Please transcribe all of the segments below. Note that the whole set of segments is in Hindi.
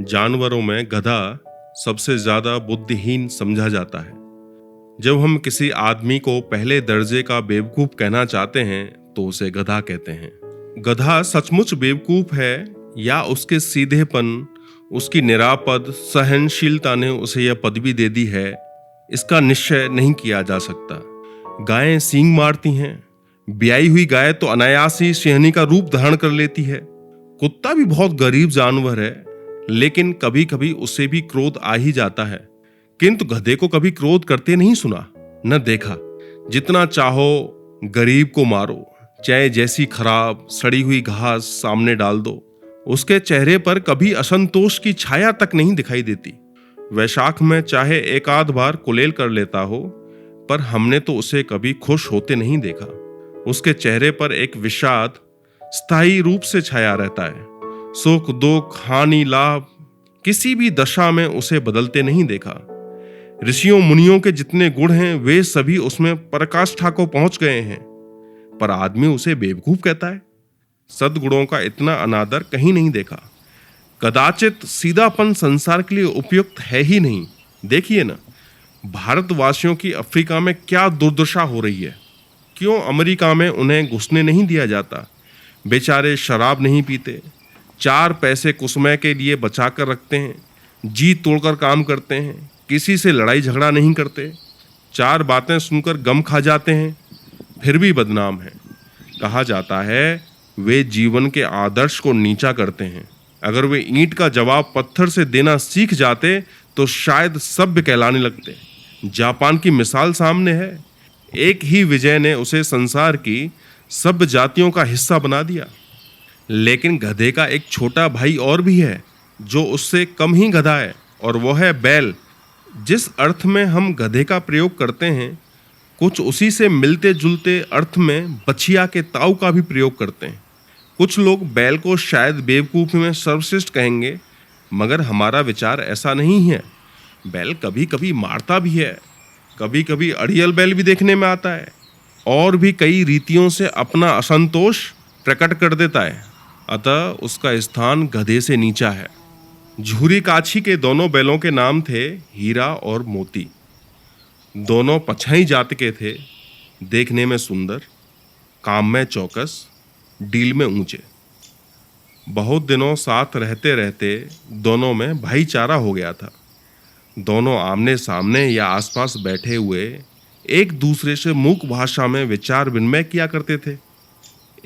जानवरों में गधा सबसे ज्यादा बुद्धिहीन समझा जाता है। जब हम किसी आदमी को पहले दर्जे का बेवकूफ कहना चाहते हैं तो उसे गधा कहते हैं। गधा सचमुच बेवकूफ है या उसके सीधेपन, उसकी निरापद सहनशीलता ने उसे यह पदवी दे दी है, इसका निश्चय नहीं किया जा सकता। गायें सींग मारती हैं, ब्याई हुई गाय तो अनायास ही सिंहनी का रूप धारण कर लेती है। कुत्ता भी बहुत गरीब जानवर है, लेकिन कभी कभी उससे भी क्रोध आ ही जाता है। किंतु गधे को कभी क्रोध करते नहीं सुना, न देखा। जितना चाहो गरीब को मारो, चाहे जैसी खराब सड़ी हुई घास सामने डाल दो, उसके चेहरे पर कभी असंतोष की छाया तक नहीं दिखाई देती। वैशाख में चाहे एक आध बार कुलेल कर लेता हो, पर हमने तो उसे कभी खुश होते नहीं देखा। उसके चेहरे पर एक विषाद स्थायी रूप से छाया रहता है। सुख दुख हानि लाभ किसी भी दशा में उसे बदलते नहीं देखा। ऋषियों मुनियों के जितने गुण हैं वे सभी उसमें पराकाष्ठा को पहुंच गए हैं, पर आदमी उसे बेवकूफ कहता है। सद्गुणों का इतना अनादर कहीं नहीं देखा। कदाचित सीधापन संसार के लिए उपयुक्त है ही नहीं। देखिए ना, भारतवासियों की अफ्रीका में क्या दुर्दशा हो रही है। क्यों अमेरिका में उन्हें घुसने नहीं दिया जाता? बेचारे शराब नहीं पीते, 4 पैसे कुसमय के लिए बचा कर रखते हैं, जी तोड़कर काम करते हैं, किसी से लड़ाई झगड़ा नहीं करते, 4 बातें सुनकर गम खा जाते हैं, फिर भी बदनाम हैं। कहा जाता है वे जीवन के आदर्श को नीचा करते हैं। अगर वे ईंट का जवाब पत्थर से देना सीख जाते तो शायद सभ्य कहलाने लगते। जापान की मिसाल सामने है। एक ही विजय ने उसे संसार की सब जातियों का हिस्सा बना दिया। लेकिन गधे का एक छोटा भाई और भी है जो उससे कम ही गधा है, और वो है बैल। जिस अर्थ में हम गधे का प्रयोग करते हैं, कुछ उसी से मिलते जुलते अर्थ में बछिया के ताऊ का भी प्रयोग करते हैं। कुछ लोग बैल को शायद बेवकूफ़ी में सर्वश्रेष्ठ कहेंगे, मगर हमारा विचार ऐसा नहीं है। बैल कभी कभी मारता भी है, कभी कभी अड़ियल बैल भी देखने में आता है, और भी कई रीतियों से अपना असंतोष प्रकट कर देता है। अतः उसका स्थान गधे से नीचा है। झूरी काछी के दोनों बैलों के नाम थे हीरा और मोती। दोनों पछाई जात के थे, देखने में सुंदर, काम में चौकस, डील में ऊंचे। बहुत दिनों साथ रहते रहते दोनों में भाईचारा हो गया था। दोनों आमने सामने या आसपास बैठे हुए एक दूसरे से मूक भाषा में विचार विनिमय किया करते थे।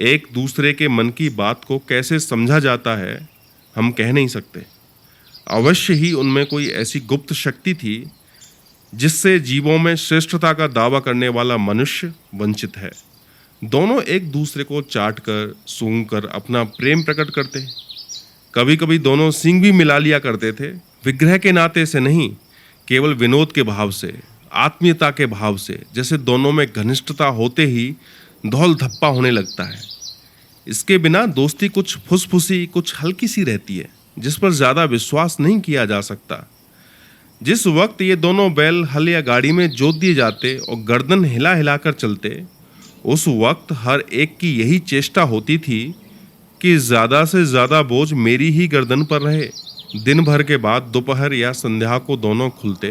एक दूसरे के मन की बात को कैसे समझा जाता है हम कह नहीं सकते। अवश्य ही उनमें कोई ऐसी गुप्त शक्ति थी जिससे जीवों में श्रेष्ठता का दावा करने वाला मनुष्य वंचित है। दोनों एक दूसरे को चाट कर सूंघ कर अपना प्रेम प्रकट करते। कभी कभी दोनों सींग भी मिला लिया करते थे, विग्रह के नाते से नहीं, केवल विनोद के भाव से, आत्मीयता के भाव से, जैसे दोनों में घनिष्ठता होते ही धौल धप्पा होने लगता है। इसके बिना दोस्ती कुछ फुसफुसी, कुछ हल्की सी रहती है, जिस पर ज्यादा विश्वास नहीं किया जा सकता। जिस वक्त ये दोनों बैल हल या गाड़ी में जोत दिए जाते और गर्दन हिला हिलाकर चलते, उस वक्त हर एक की यही चेष्टा होती थी कि ज्यादा से ज्यादा बोझ मेरी ही गर्दन पर रहे। दिन भर के बाद दोपहर या संध्या को दोनों खुलते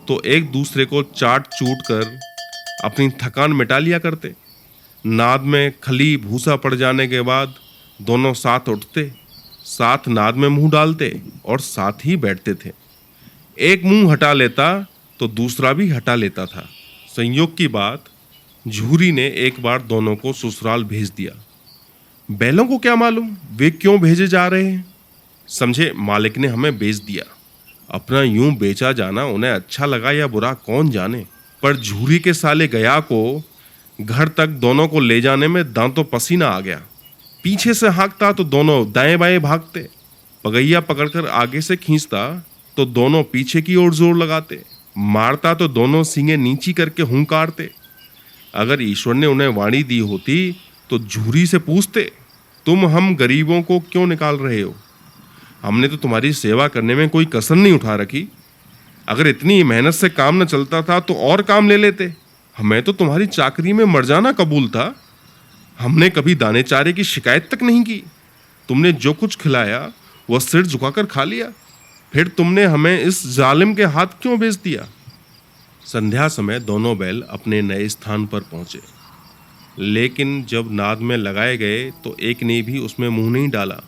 तो एक दूसरे को चाट चूट कर अपनी थकान मिटा लिया करते। नाद में खली भूसा पड़ जाने के बाद दोनों साथ उठते, साथ नाद में मुंह डालते और साथ ही बैठते थे। एक मुंह हटा लेता तो दूसरा भी हटा लेता था। संयोग की बात, झूरी ने एक बार दोनों को ससुराल भेज दिया। बैलों को क्या मालूम वे क्यों भेजे जा रहे हैं। समझे, मालिक ने हमें बेच दिया। अपना यूं बेचा जाना उन्हें अच्छा लगा या बुरा कौन जाने, पर झूरी के साले गया को घर तक दोनों को ले जाने में दांतों पसीना आ गया। पीछे से हाँकता तो दोनों दाएं बाएं भागते, पगैया पकड़कर आगे से खींचता तो दोनों पीछे की ओर जोर लगाते, मारता तो दोनों सींगें नीची करके हुंकारते। अगर ईश्वर ने उन्हें वाणी दी होती तो झूरी से पूछते, तुम हम गरीबों को क्यों निकाल रहे हो? हमने तो तुम्हारी सेवा करने में कोई कसर नहीं उठा रखी। अगर इतनी मेहनत से काम न चलता था तो और काम ले लेते। हमें तो तुम्हारी चाकरी में मर जाना कबूल था। हमने कभी दाने चारे की शिकायत तक नहीं की। तुमने जो कुछ खिलाया वह सिर झुकाकर खा लिया। फिर तुमने हमें इस जालिम के हाथ क्यों बेच दिया? संध्या समय दोनों बैल अपने नए स्थान पर पहुंचे, लेकिन जब नाद में लगाए गए तो एक ने भी उसमें मुंह नहीं डाला।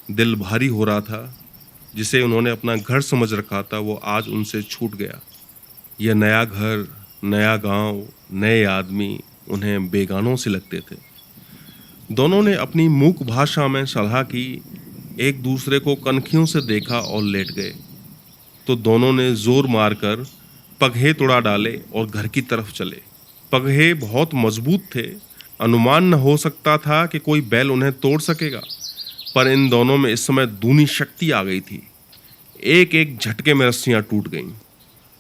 दिल भारी हो रहा था। जिसे उन्होंने अपना घर समझ रखा था वो आज उनसे छूट गया। यह नया घर, नया गांव, नए आदमी उन्हें बेगानों से लगते थे। दोनों ने अपनी मूक भाषा में सलाह की, एक दूसरे को कनखियों से देखा और लेट गए। तो दोनों ने जोर मारकर पगहे तुड़ा डाले और घर की तरफ चले। पगहे बहुत मजबूत थे, अनुमान न हो सकता था कि कोई बैल उन्हें तोड़ सकेगा, पर इन दोनों में इस समय दूनी शक्ति आ गई थी। एक एक झटके में रस्सियां टूट गईं।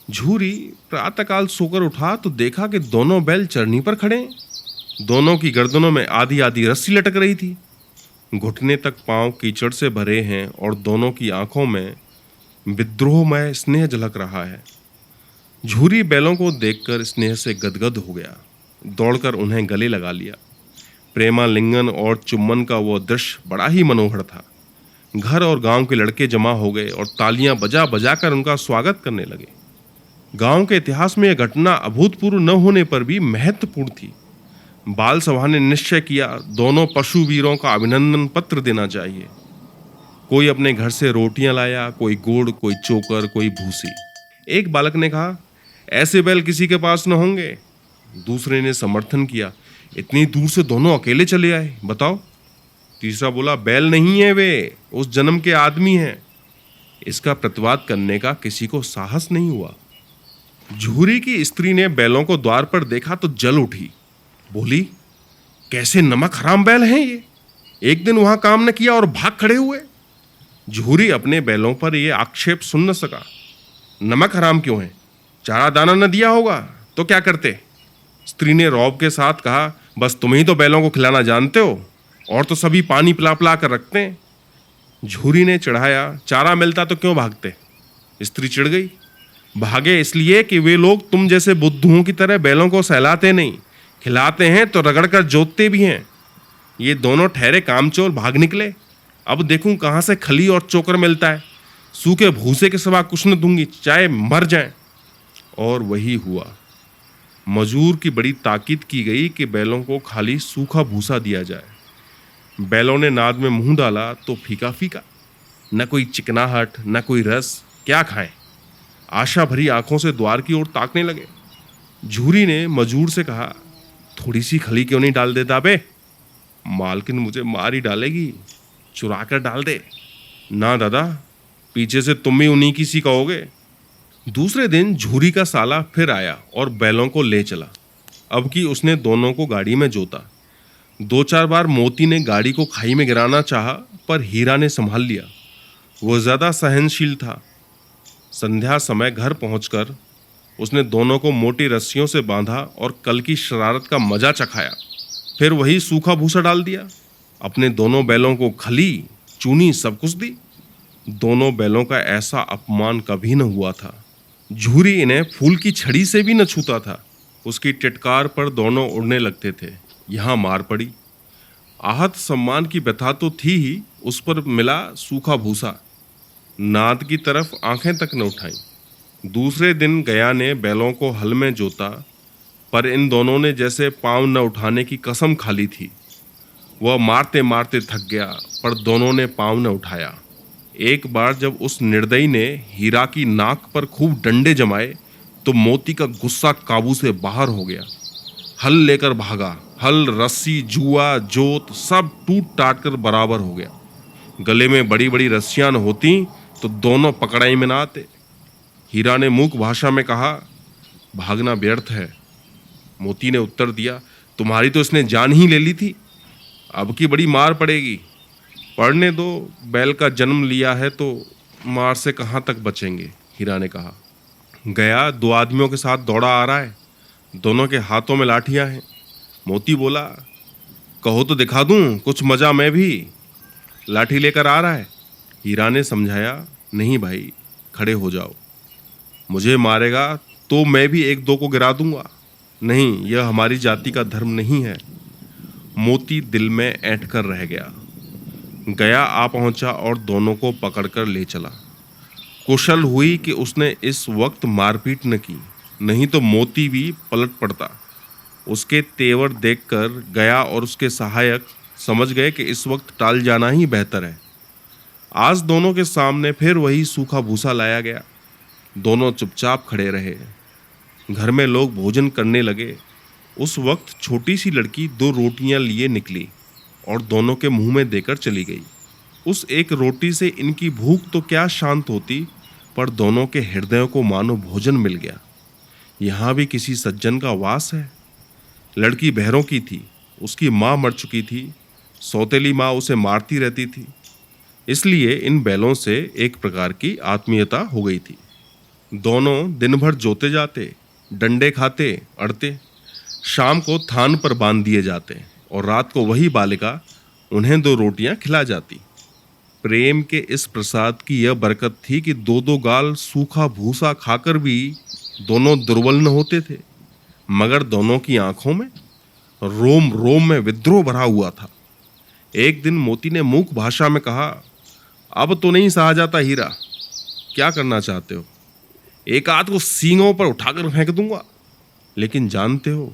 झूरी प्रातःकाल सोकर उठा तो देखा कि दोनों बैल चरनी पर खड़े हैं। दोनों की गर्दनों में आधी आधी रस्सी लटक रही थी। घुटने तक पांव कीचड़ से भरे हैं और दोनों की आंखों में विद्रोहमय स्नेह झलक रहा है। झूरी बैलों को देखकर स्नेह से गदगद हो गया, दौड़कर उन्हें गले लगा लिया। प्रेमालिंगन और चुम्बन का वो दृश्य बड़ा ही मनोहर था। घर और गांव के लड़के जमा हो गए और तालियां बजा बजाकर उनका स्वागत करने लगे। गांव के इतिहास में यह घटना अभूतपूर्व न होने पर भी महत्वपूर्ण थी। बाल सभा ने निश्चय किया, दोनों पशु वीरों का अभिनंदन पत्र देना चाहिए। कोई अपने घर से रोटियां लाया, कोई गुड़, कोई चोकर, कोई भूसी। एक बालक ने कहा, ऐसे बैल किसी के पास न होंगे। दूसरे ने समर्थन किया, इतनी दूर से दोनों अकेले चले आए, बताओ। तीसरा बोला, बैल नहीं है वे, उस जन्म के आदमी हैं। इसका प्रतिवाद करने का किसी को साहस नहीं हुआ। झूरी की स्त्री ने बैलों को द्वार पर देखा तो जल उठी। बोली, कैसे नमक हराम बैल हैं ये, एक दिन वहां काम न किया और भाग खड़े हुए। झूरी अपने बैलों पर यह आक्षेप सुन न सका। नमक हराम क्यों है? चारा दाना न दिया होगा तो क्या करते? स्त्री ने रौब के साथ कहा, बस तुम ही तो बैलों को खिलाना जानते हो, और तो सभी पानी पिला पिला कर रखते हैं। झूरी ने चढ़ाया, चारा मिलता तो क्यों भागते? स्त्री चिढ़ गई, भागे इसलिए कि वे लोग तुम जैसे बुद्धुओं की तरह बैलों को सहलाते नहीं, खिलाते हैं तो रगड़कर जोतते भी हैं। ये दोनों ठहरे कामचोर भाग निकले। अब देखूं कहां से खली और चोकर मिलता है। सूखे भूसे के सिवा कुछ न दूंगी, चाहे मर जाएं। और वही हुआ। मजूर की बड़ी ताकीद की गई कि बैलों को खाली सूखा भूसा दिया जाए। बैलों ने नाद में मुंह डाला तो फीका फीका, न कोई चिकनाहट, न कोई रस, क्या खाएं। आशा भरी आंखों से द्वार की ओर ताकने लगे। झूरी ने मजूर से कहा, थोड़ी सी खली क्यों नहीं डाल देता बे? मालकिन मुझे मार ही डालेगी, चुरा कर डाल दे। ना दादा, पीछे से तुम ही उन्हीं की सी कहोगे। दूसरे दिन झूरी का साला फिर आया और बैलों को ले चला। अब की उसने दोनों को गाड़ी में जोता। दो चार बार मोती ने गाड़ी को खाई में गिराना चाहा, पर हीरा ने संभाल लिया। वो ज्यादा सहनशील था। संध्या समय घर पहुंचकर उसने दोनों को मोटी रस्सियों से बांधा और कल की शरारत का मजा चखाया। फिर वही सूखा भूसा डाल दिया। अपने दोनों बैलों को खली, चूनी सब कुछ दी। दोनों बैलों का ऐसा अपमान कभी न हुआ था। झूरी इन्हें फूल की छड़ी से भी न छूता था। उसकी टिटकार पर दोनों उड़ने लगते थे। यहाँ मार पड़ी। आहत सम्मान की व्यथा तो थी ही, उस पर मिला सूखा भूसा। नाद की तरफ आंखें तक न उठाई। दूसरे दिन गया ने बैलों को हल में जोता, पर इन दोनों ने जैसे पांव न उठाने की कसम खा ली थी। वह मारते मारते थक गया, पर दोनों ने पांव न उठाया। एक बार जब उस निर्दयी ने हीरा की नाक पर खूब डंडे जमाए तो मोती का गुस्सा काबू से बाहर हो गया। हल लेकर भागा। हल, रस्सी, जुआ, जोत सब टूट टाट कर बराबर हो गया। गले में बड़ी बड़ी रस्सियां न होती तो दोनों पकड़ाई में न आते। हीरा ने मूक भाषा में कहा, भागना व्यर्थ है। मोती ने उत्तर दिया, तुम्हारी तो इसने जान ही ले ली थी, अब की बड़ी मार पड़ेगी। पढ़ने दो, बैल का जन्म लिया है तो मार से कहाँ तक बचेंगे, हीरा ने कहा। गया दो आदमियों के साथ दौड़ा आ रहा है। दोनों के हाथों में लाठियां हैं। मोती बोला, कहो तो दिखा दूं कुछ मजा मैं भी। लाठी लेकर आ रहा है। हीरा ने समझाया, नहीं भाई, खड़े हो जाओ। मुझे मारेगा तो मैं भी एक दो को गिरा दूंगा। नहीं, यह हमारी जाति का धर्म नहीं है। मोती दिल में ऐंठ कर रह गया। गया आ पहुंचा और दोनों को पकड़कर ले चला। कुशल हुई कि उसने इस वक्त मारपीट न की, नहीं तो मोती भी पलट पड़ता। उसके तेवर देखकर गया और उसके सहायक समझ गए कि इस वक्त टाल जाना ही बेहतर है। आज दोनों के सामने फिर वही सूखा भूसा लाया गया। दोनों चुपचाप खड़े रहे। घर में लोग भोजन करने लगे। उस वक्त छोटी सी लड़की 2 रोटियां लिए निकली और दोनों के मुंह में देकर चली गई। उस एक रोटी से इनकी भूख तो क्या शांत होती, पर दोनों के हृदयों को मानो भोजन मिल गया। यहाँ भी किसी सज्जन का वास है। लड़की बहरों की थी, उसकी माँ मर चुकी थी। सौतेली माँ उसे मारती रहती थी, इसलिए इन बैलों से एक प्रकार की आत्मीयता हो गई थी। दोनों दिन भर जोते जाते, डंडे खाते, अड़ते। शाम को थान पर बांध दिए जाते और रात को वही बालिका उन्हें 2 रोटियां खिला जाती। प्रेम के इस प्रसाद की यह बरकत थी कि 2-2 गाल सूखा भूसा खाकर भी दोनों दुर्बल न होते थे, मगर दोनों की आंखों में, रोम रोम में विद्रोह भरा हुआ था। एक दिन मोती ने मूक भाषा में कहा, अब तो नहीं सहा जाता हीरा, क्या करना चाहते हो? एक आध को सींगों पर उठाकर फेंक दूंगा। लेकिन जानते हो,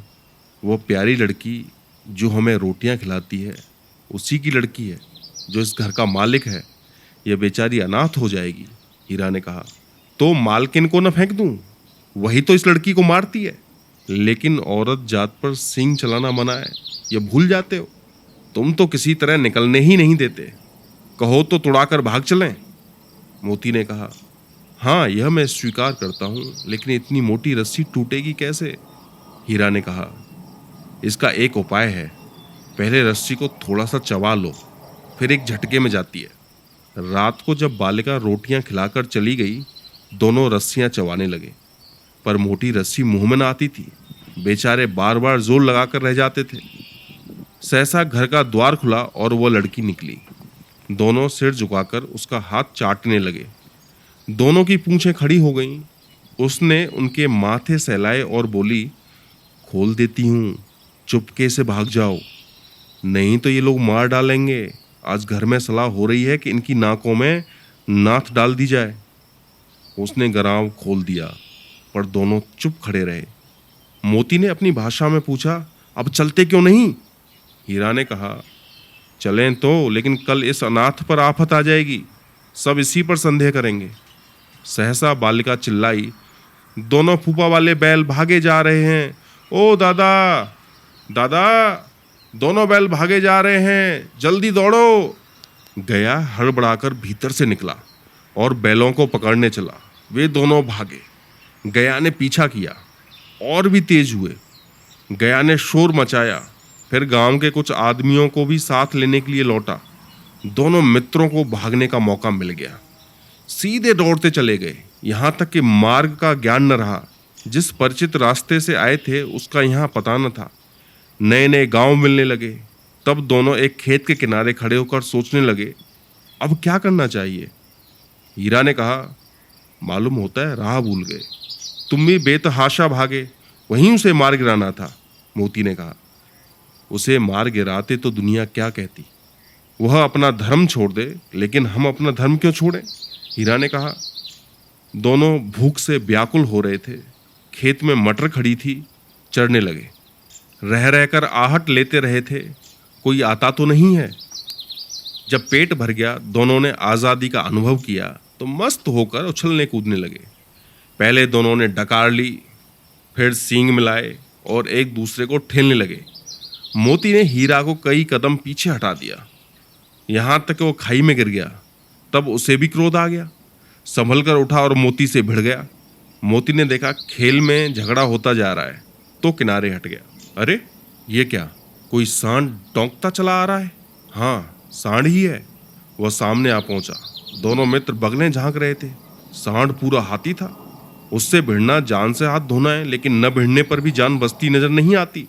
वो प्यारी लड़की जो हमें रोटियां खिलाती है उसी की लड़की है जो इस घर का मालिक है। यह बेचारी अनाथ हो जाएगी। हीरा ने कहा, तो मालकिन को न फेंक दूं? वही तो इस लड़की को मारती है। लेकिन औरत जात पर सींग चलाना मना है, यह भूल जाते हो। तुम तो किसी तरह निकलने ही नहीं देते। कहो तो तुड़ाकर भाग चलें। मोती ने कहा, हाँ, यह मैं स्वीकार करता हूं, लेकिन इतनी मोटी रस्सी टूटेगी कैसे? हीरा ने कहा, इसका एक उपाय है। पहले रस्सी को थोड़ा सा चबा लो, फिर एक झटके में जाती है। रात को जब बालिका रोटियां खिलाकर चली गई, दोनों रस्सियां चबाने लगे, पर मोटी रस्सी मुंह में न आती थी। बेचारे बार बार जोर लगाकर रह जाते थे। सहसा घर का द्वार खुला और वो लड़की निकली। दोनों सिर झुकाकर उसका हाथ चाटने लगे। दोनों की पूंछें खड़ी हो गईं। उसने उनके माथे सहलाए और बोली, खोल देती हूं, चुपके से भाग जाओ, नहीं तो ये लोग मार डालेंगे। आज घर में सलाह हो रही है कि इनकी नाकों में नाथ डाल दी जाए। उसने गराव खोल दिया, पर दोनों चुप खड़े रहे। मोती ने अपनी भाषा में पूछा, अब चलते क्यों नहीं? हीरा ने कहा, चलें तो, लेकिन कल इस अनाथ पर आफत आ जाएगी, सब इसी पर संदेह करेंगे। सहसा बालिका चिल्लाई, दोनों फूफा वाले बैल भागे जा रहे हैं। ओ दादा, दादा, दोनों बैल भागे जा रहे हैं, जल्दी दौड़ो। गया हड़बड़ाकर भीतर से निकला और बैलों को पकड़ने चला। वे दोनों भागे। गया ने पीछा किया और भी तेज हुए। गया ने शोर मचाया, फिर गांव के कुछ आदमियों को भी साथ लेने के लिए लौटा। दोनों मित्रों को भागने का मौका मिल गया। सीधे दौड़ते चले गए, यहां तक कि मार्ग का ज्ञान न रहा। जिस परिचित रास्ते से आए थे उसका यहाँ पता न था। नए नए गांव मिलने लगे। तब दोनों एक खेत के किनारे खड़े होकर सोचने लगे, अब क्या करना चाहिए। हीरा ने कहा, मालूम होता है राह भूल गए। तुम भी बेतहाशा भागे, वहीं उसे मार गिराना था। मोती ने कहा, उसे मार गिराते तो दुनिया क्या कहती। वह अपना धर्म छोड़ दे, लेकिन हम अपना धर्म क्यों छोड़ें? हीरा ने कहा। दोनों भूख से व्याकुल हो रहे थे। खेत में मटर खड़ी थी, चढ़ने लगे। रह रहकर आहट लेते रहे थे, कोई आता तो नहीं है। जब पेट भर गया, दोनों ने आज़ादी का अनुभव किया तो मस्त होकर उछलने कूदने लगे। पहले दोनों ने डकार ली, फिर सींग मिलाए और एक दूसरे को ठेलने लगे। मोती ने हीरा को कई कदम पीछे हटा दिया, यहाँ तक वो खाई में गिर गया। तब उसे भी क्रोध आ गया, संभल कर उठा और मोती से भिड़ गया। मोती ने देखा खेल में झगड़ा होता जा रहा है तो किनारे हट गया। अरे ये क्या, कोई सांड डौंकता चला आ रहा है। हाँ, सांड ही है। वह सामने आ पहुंचा। दोनों मित्र बगलें झांक रहे थे। सांड पूरा हाथी था। उससे भिड़ना जान से हाथ धोना है, लेकिन न भिड़ने पर भी जान बचती नजर नहीं आती।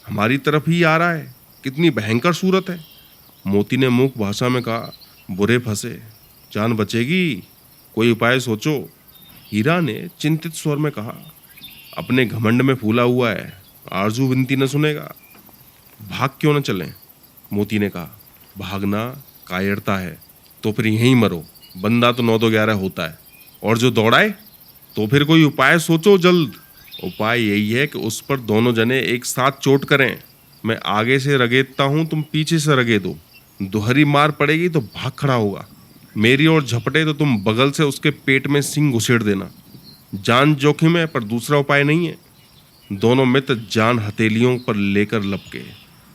हमारी तरफ ही आ रहा है, कितनी भयंकर सूरत है। मोती ने मूक भाषा में कहा, बुरे फंसे, जान बचेगी, कोई उपाय सोचो। हीरा ने चिंतित स्वर में कहा, अपने घमंड में फूला हुआ है, आरजू विनती न सुनेगा। भाग क्यों न चलें? मोती ने कहा, भागना कायरता है तो फिर यहीं मरो, बंदा तो 9 तो 11 होता है। और जो दौड़ाए? तो फिर कोई उपाय सोचो जल्द। उपाय यही है कि उस पर दोनों जने एक साथ चोट करें। मैं आगे से रगेदता हूं, तुम पीछे से रगेदो। दोहरी मार पड़ेगी तो भाग खड़ा होगा। मेरी ओर झपटे तो तुम बगल से उसके पेट में सींग घुसेड़ देना। जान जोखिम है, पर दूसरा उपाय नहीं है। दोनों मित्र जान हथेलियों पर लेकर लपके।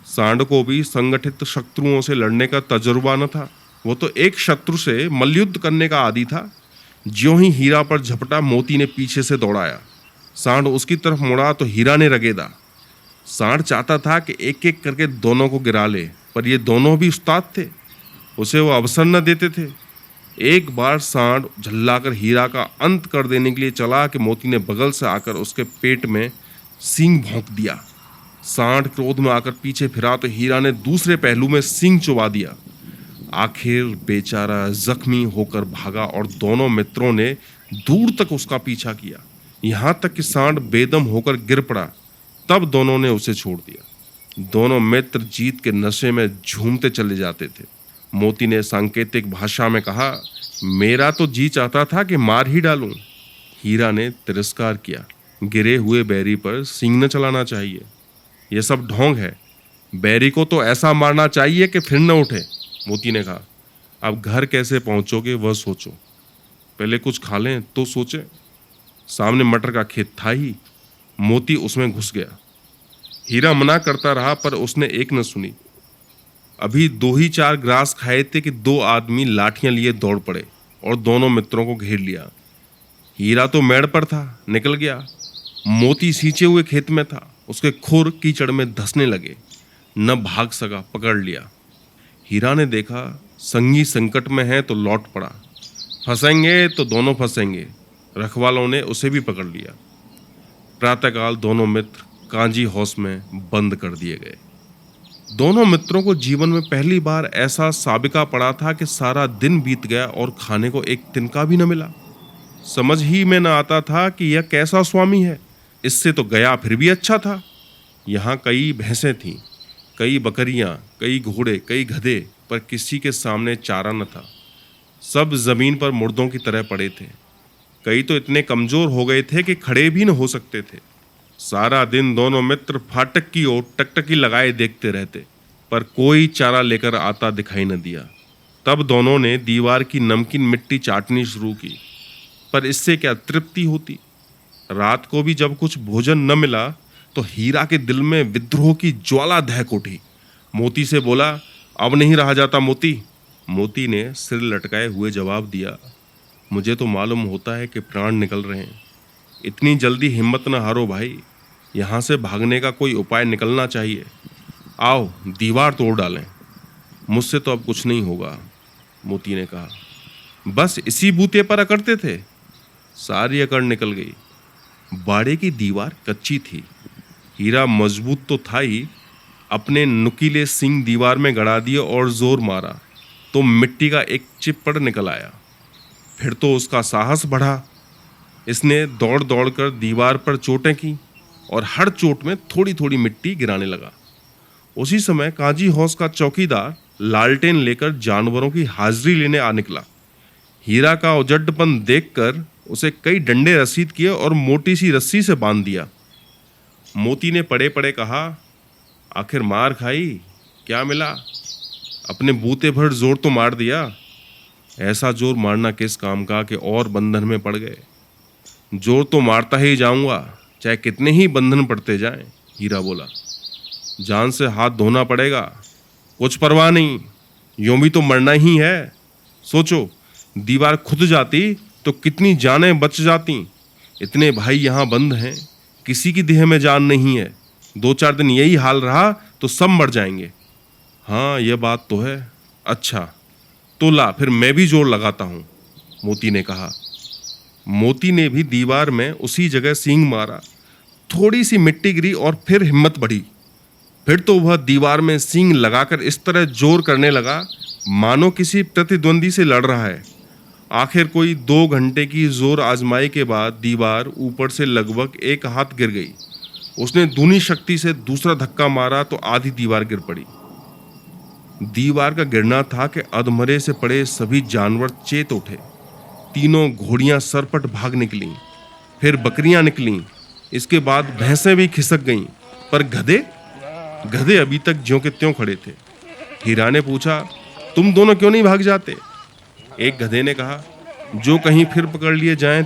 सांड को भी संगठित शत्रुओं से लड़ने का तजुर्बा न था। वो तो एक शत्रु से मल्लयुद्ध करने का आदी था। ज्यों ही हीरा पर झपटा, मोती ने पीछे से दौड़ाया। सांड उसकी तरफ मुड़ा तो हीरा ने रगेदा। सांड चाहता था कि एक एक करके दोनों को गिरा ले, पर ये दोनों भी उस्ताद थे, उसे वो अवसर न देते थे। एक बार सांड झल्लाकर हीरा का अंत कर देने के लिए चला कि मोती ने बगल से आकर उसके पेट में सींग भोंक दिया। सांड क्रोध में आकर पीछे फिरा तो हीरा ने दूसरे पहलू में सींग चुबा दिया। आखिर बेचारा जख्मी होकर भागा और दोनों मित्रों ने दूर तक उसका पीछा किया, यहां तक कि सांड बेदम होकर गिर पड़ा। तब दोनों ने उसे छोड़ दिया। दोनों मित्र जीत के नशे में झूमते चले जाते थे। मोती ने सांकेतिक भाषा में कहा, मेरा तो जी चाहता था कि मार ही डालूं। हीरा ने तिरस्कार किया, गिरे हुए बैरी पर सींग न चलाना चाहिए, यह सब ढोंग है। बैरी को तो ऐसा मारना चाहिए कि फिर न उठे। मोती ने कहा, अब घर कैसे पहुंचोगे वह सोचो, पहले कुछ खा लें तो सोचे। सामने मटर का खेत था ही। मोती उसमें घुस गया। हीरा मना करता रहा, पर उसने एक न सुनी। अभी 2 ही 4 ग्रास खाए थे कि 2 आदमी लाठियां लिए दौड़ पड़े और दोनों मित्रों को घेर लिया। हीरा तो मेड़ पर था, निकल गया। मोती सींचे हुए खेत में था, उसके खुर कीचड़ में धंसने लगे, न भाग सका, पकड़ लिया। हीरा ने देखा संगी संकट में है तो लौट पड़ा, फंसेंगे तो दोनों फंसेंगे। रखवालों ने उसे भी पकड़ लिया। प्रातःकाल दोनों मित्र कांजी हाउस में बंद कर दिए गए। दोनों मित्रों को जीवन में पहली बार ऐसा साबिका पड़ा था कि सारा दिन बीत गया और खाने को एक तिनका भी न मिला। समझ ही में न आता था कि यह कैसा स्वामी है। इससे तो गया फिर भी अच्छा था। यहाँ कई भैंसें थीं, कई बकरियां, कई घोड़े, कई गधे, पर किसी के सामने चारा न था। सब जमीन पर मुर्दों की तरह पड़े थे। कई तो इतने कमजोर हो गए थे कि खड़े भी न हो सकते थे। सारा दिन दोनों मित्र फाटक की ओर टकटकी लगाए देखते रहते, पर कोई चारा लेकर आता दिखाई न दिया। तब दोनों ने दीवार की नमकीन मिट्टी चाटनी शुरू की, पर इससे क्या तृप्ति होती। रात को भी जब कुछ भोजन न मिला तो हीरा के दिल में विद्रोह की ज्वाला दहक उठी। मोती से बोला, अब नहीं रहा जाता मोती। मोती ने सिर लटकाए हुए जवाब दिया, मुझे तो मालूम होता है कि प्राण निकल रहे हैं। इतनी जल्दी हिम्मत न हारो भाई, यहाँ से भागने का कोई उपाय निकलना चाहिए। आओ दीवार तोड़ डालें। मुझसे तो अब कुछ नहीं होगा, मोती ने कहा। बस इसी बूते पर अकड़ते थे। सारी अकड़ निकल गई। बाड़े की दीवार कच्ची थी। हीरा मजबूत तो था ही, अपने नुकीले सींग दीवार में गड़ा दिए और जोर मारा तो मिट्टी का एक चिप्पड़ निकल आया। फिर तो उसका साहस बढ़ा। इसने दौड़ दौड़ कर दीवार पर चोटें की और हर चोट में थोड़ी थोड़ी मिट्टी गिराने लगा। उसी समय काजी हाउस का चौकीदार लालटेन लेकर जानवरों की हाजिरी लेने आ निकला। हीरा का उजड्डपन देखकर उसे कई डंडे रसीद किए और मोटी सी रस्सी से बांध दिया। मोती ने पड़े पड़े कहा, आखिर मार खाई, क्या मिला? अपने बूते भर जोर तो मार दिया। ऐसा जोर मारना किस काम का कि और बंधन में पड़ गए। जोर तो मारता ही जाऊंगा, चाहे कितने ही बंधन पड़ते जाएं, हीरा बोला। जान से हाथ धोना पड़ेगा, कुछ परवाह नहीं, यूं भी तो मरना ही है। सोचो, दीवार खुद जाती तो कितनी जानें बच जाती। इतने भाई यहाँ बंद हैं, किसी की देह में जान नहीं है। 2-4 दिन यही हाल रहा तो सब मर जाएंगे। हाँ, यह बात तो है। अच्छा तो ला, फिर मैं भी जोर लगाता हूँ, मोती ने कहा। मोती ने भी दीवार में उसी जगह सींग मारा। थोड़ी सी मिट्टी गिरी और फिर हिम्मत बढ़ी। फिर तो वह दीवार में सींग लगाकर इस तरह जोर करने लगा मानो किसी प्रतिद्वंदी से लड़ रहा है। आखिर कोई 2 घंटे की जोर आजमाई के बाद दीवार ऊपर से लगभग 1 हाथ गिर गई। उसने दूनी शक्ति से दूसरा धक्का मारा तो आधी दीवार गिर पड़ी। दीवार का गिरना था कि अधमरे से पड़े सभी जानवर चेत उठे। तीनों घोड़ियां सरपट भाग निकलीं, फिर बकरियां निकलीं, इसके बाद भैंसें भी खिसक गईं, पर गधे अभी तक ज्यों के त्यों खड़े थे। हीरा ने पूछा, तुम दोनों क्यों नहीं भाग जाते? एक गधे ने कहा, जो कहीं फिर पकड़ लिए जाएं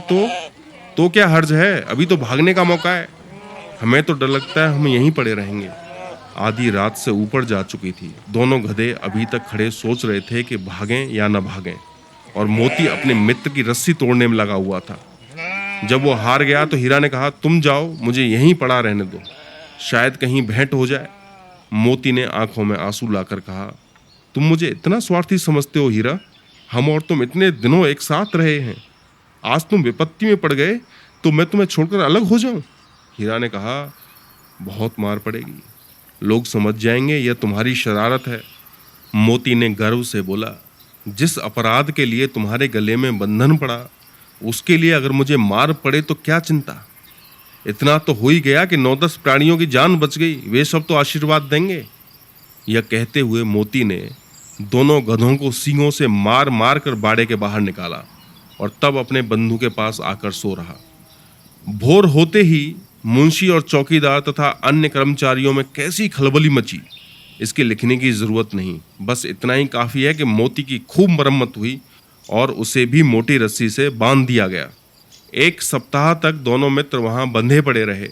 तो क्या हर्ज है, अभी तो भागने का मौका है। हमें तो डर लगता है हम यहीं पड़े रहेंगे। आधी रात से ऊपर जा चुकी थी। दोनों गधे अभी तक खड़े सोच रहे थे कि भागें या न भागें, और मोती अपने मित्र की रस्सी तोड़ने में लगा हुआ था। जब वो हार गया तो हीरा ने कहा, तुम जाओ, मुझे यहीं पड़ा रहने दो, शायद कहीं भेंट हो जाए। मोती ने आंखों में आंसू लाकर कहा, तुम मुझे इतना स्वार्थी समझते हो हीरा? हम और तुम इतने दिनों एक साथ रहे हैं, आज तुम विपत्ति में पड़ गए तो मैं तुम्हें छोड़कर अलग हो जाऊं? हीरा ने कहा, बहुत मार पड़ेगी, लोग समझ जाएंगे यह तुम्हारी शरारत है। मोती ने गर्व से बोला, जिस अपराध के लिए तुम्हारे गले में बंधन पड़ा, उसके लिए अगर मुझे मार पड़े तो क्या चिंता? इतना तो हो ही गया कि 9-10 प्राणियों की जान बच गई, वे सब तो आशीर्वाद देंगे। यह कहते हुए मोती ने दोनों गधों को सींगों से मार मार कर बाड़े के बाहर निकाला और तब अपने बंधु के पास आकर सो रहा। भोर होते ही मुंशी और चौकीदार तथा अन्य कर्मचारियों में कैसी खलबली मची, इसके लिखने की जरूरत नहीं। बस इतना ही काफी है कि मोती की खूब मरम्मत हुई और उसे भी मोटी रस्सी से बांध दिया गया। 1 सप्ताह तक दोनों मित्र वहां बंधे पड़े रहे।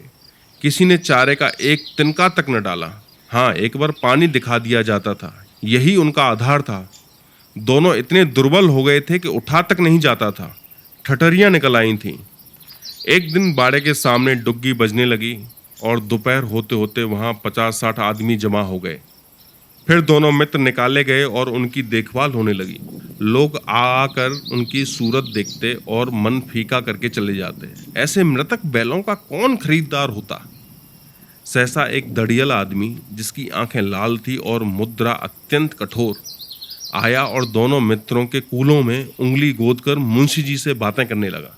किसी ने चारे का एक तिनका तक न डाला। हाँ, एक बार पानी दिखा दिया जाता था, यही उनका आधार था। दोनों इतने दुर्बल हो गए थे कि उठा तक नहीं जाता था। ठठरियां निकल आई थीं। एक दिन बाड़े के सामने डुग्गी बजने लगी और दोपहर होते होते वहां 50-60 आदमी जमा हो गए। फिर दोनों मित्र निकाले गए और उनकी देखभाल होने लगी। लोग आकर उनकी सूरत देखते और मन फीका करके चले जाते। ऐसे मृतक बैलों का कौन खरीदार होता? सहसा एक दड़ियल आदमी, जिसकी आंखें लाल थी और मुद्रा अत्यंत कठोर, आया और दोनों मित्रों के कूलों में उंगली गोदकर मुंशी जी से बातें करने लगा।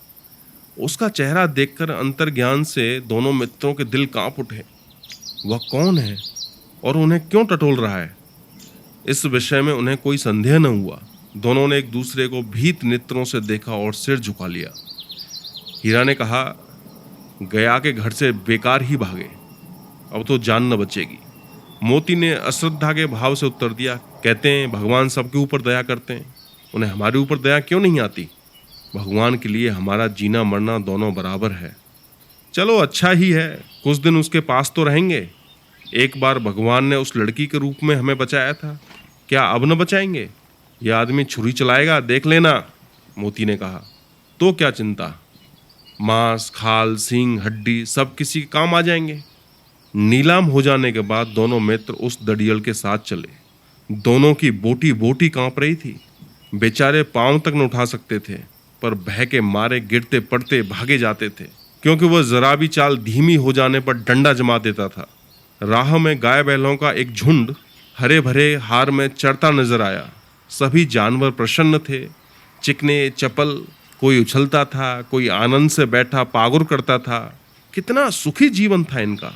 उसका चेहरा देखकर अंतर्ज्ञान से दोनों मित्रों के दिल कांप उठे। वह कौन है और उन्हें क्यों टटोल रहा है, इस विषय में उन्हें कोई संदेह न हुआ। दोनों ने एक दूसरे को भीत नेत्रों से देखा और सिर झुका लिया। हीरा ने कहा, गया के घर से बेकार ही भागे, अब तो जान न बचेगी। मोती ने अश्रद्धा के भाव से उत्तर दिया, कहते हैं भगवान सबके ऊपर दया करते हैं, उन्हें हमारे ऊपर दया क्यों नहीं आती? भगवान के लिए हमारा जीना मरना दोनों बराबर है। चलो अच्छा ही है, कुछ दिन उसके पास तो रहेंगे। एक बार भगवान ने उस लड़की के रूप में हमें बचाया था, क्या अब न बचाएंगे? यह आदमी छुरी चलाएगा, देख लेना। मोती ने कहा, तो क्या चिंता, मांस, खाल, सींग, हड्डी सब किसी के काम आ जाएंगे। नीलाम हो जाने के बाद दोनों मित्र उस दड़ियल के साथ चले। दोनों की बोटी बोटी कांप रही थी। बेचारे पांव तक न उठा सकते थे, पर भय के मारे गिरते पड़ते भागे जाते थे, क्योंकि वह जरा भी चाल धीमी हो जाने पर डंडा जमा देता था। राह में गाय बैलों का एक झुंड हरे भरे हार में चरता नजर आया। सभी जानवर प्रसन्न थे, चिकने चपल, कोई उछलता था, कोई आनंद से बैठा पागुर करता था। कितना सुखी जीवन था इनका,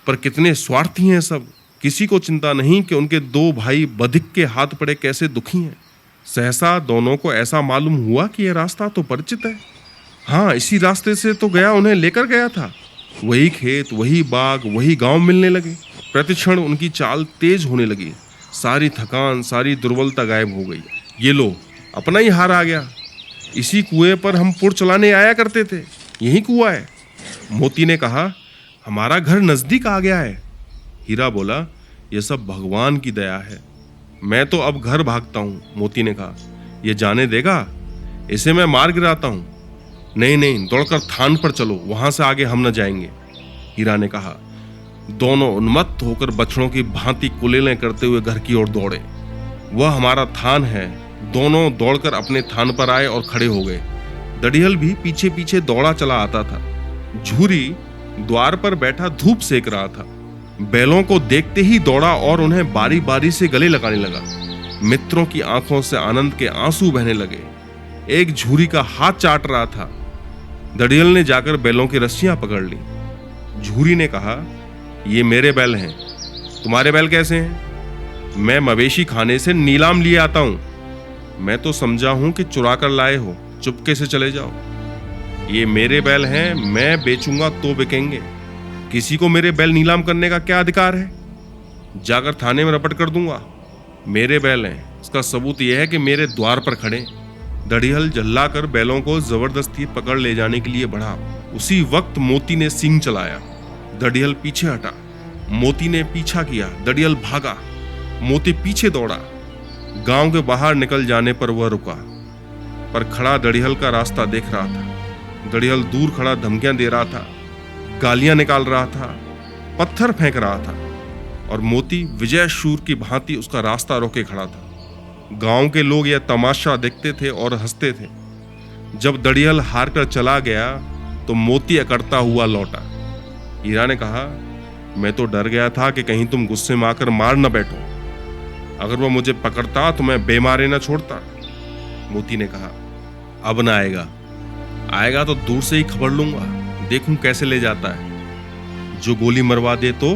पर कितने स्वार्थी हैं सब। किसी को चिंता नहीं कि उनके 2 भाई बधिक के हाथ पड़े कैसे दुखी हैं। सहसा दोनों को ऐसा मालूम हुआ कि यह रास्ता तो परिचित है। हाँ, इसी रास्ते से तो गया उन्हें लेकर गया था। वही खेत, वही बाग, वही गांव मिलने लगे। प्रतिक्षण उनकी चाल तेज होने लगी। सारी थकान, सारी दुर्बलता गायब हो गई। ये लो, अपना ही हार आ गया। इसी कुएं पर हम पुर चलाने आया करते थे, यही कुआं है। मोती ने कहा, हमारा घर नजदीक आ गया है। हीरा बोला, यह सब भगवान की दया है, मैं तो अब घर भागता हूं। मोती ने कहा, यह जाने देगा? इसे मैं मार गिराता हूं। नहीं नहीं, दौड़कर थान पर चलो, वहां से आगे हम न जाएंगे। हीरा ने कहा। दोनों उन्मत्त होकर बछड़ों की भांति कुलेलें करते हुए घर की ओर दौड़े। वह हमारा थान है। दोनों दौड़कर अपने थान पर आए और खड़े हो गए। दड़ियल भी पीछे पीछे दौड़ा चला आता था। झूरी द्वार पर बैठा धूप सेक रहा था। बैलों को देखते ही दौड़ा और उन्हें बारी बारी से गले लगाने लगा। मित्रों की आंखों से आनंद के आंसू बहने लगे। एक झूरी का हाथ चाट रहा था। दड़ियल ने जाकर बैलों की रस्सियां पकड़ ली। झूरी ने कहा, ये मेरे बैल हैं, तुम्हारे बैल कैसे हैं? मैं मवेशी खाने से नीलाम लिए आता हूं। मैं तो समझा हूं कि चुरा कर लाए हो, चुपके से चले जाओ। ये मेरे बैल हैं, मैं बेचूंगा तो बिकेंगे। किसी को मेरे बैल नीलाम करने का क्या अधिकार है? जाकर थाने में रपट कर दूंगा। मेरे बैल हैं, इसका सबूत यह है कि मेरे द्वार पर खड़े। दड़िहल जल्लाकर बैलों को जबरदस्ती पकड़ ले जाने के लिए बढ़ा। उसी वक्त मोती ने सींग चलाया। दड़िहल पीछे हटा। मोती ने पीछा किया। दड़िहल भागा। मोती पीछे दौड़ा। गांव के बाहर निकल जाने पर वह रुका, पर खड़ा दड़िहल का रास्ता देख रहा था। दड़िहल दूर खड़ा धमकियां दे रहा था, गालियां निकाल रहा था, पत्थर फेंक रहा था, और मोती विजय शूर की भांति उसका रास्ता रोके खड़ा था। गांव के लोग यह तमाशा देखते थे और हंसते थे। जब दड़िहल हार कर चला गया तो मोती अकड़ता हुआ लौटा। हीरा ने कहा, मैं तो डर गया था कि कहीं तुम गुस्से में आकर मार न बैठो। अगर वह मुझे पकड़ता तो मैं बेमारे न छोड़ता। मोती ने कहा, अब ना आएगा तो दूर से ही खबर लूंगा, देखूं कैसे ले जाता है। जो गोली मरवा दे तो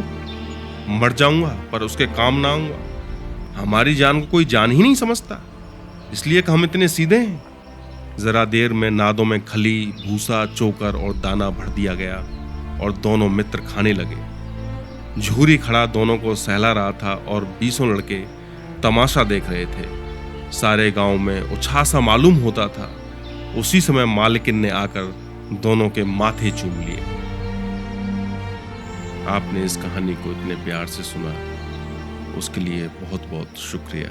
मर जाऊंगा, पर उसके काम ना आऊंगा। हमारी जान को कोई जान ही नहीं समझता, इसलिए कि हम इतने सीधे हैं। जरा देर में नादों में खली, भूसा, चोकर और दाना भर दिया गया और दोनों मित्र खाने लगे। झूरी खड़ा दोनों को सहला रहा था और 20 लड़के तमाशा देख रहे थे। सारे गांव में उछासा मालूम होता था। उसी समय मालकिन ने आकर दोनों के माथे चूम लिए। आपने इस कहानी को इतने प्यार से सुना, उसके लिए बहुत बहुत शुक्रिया।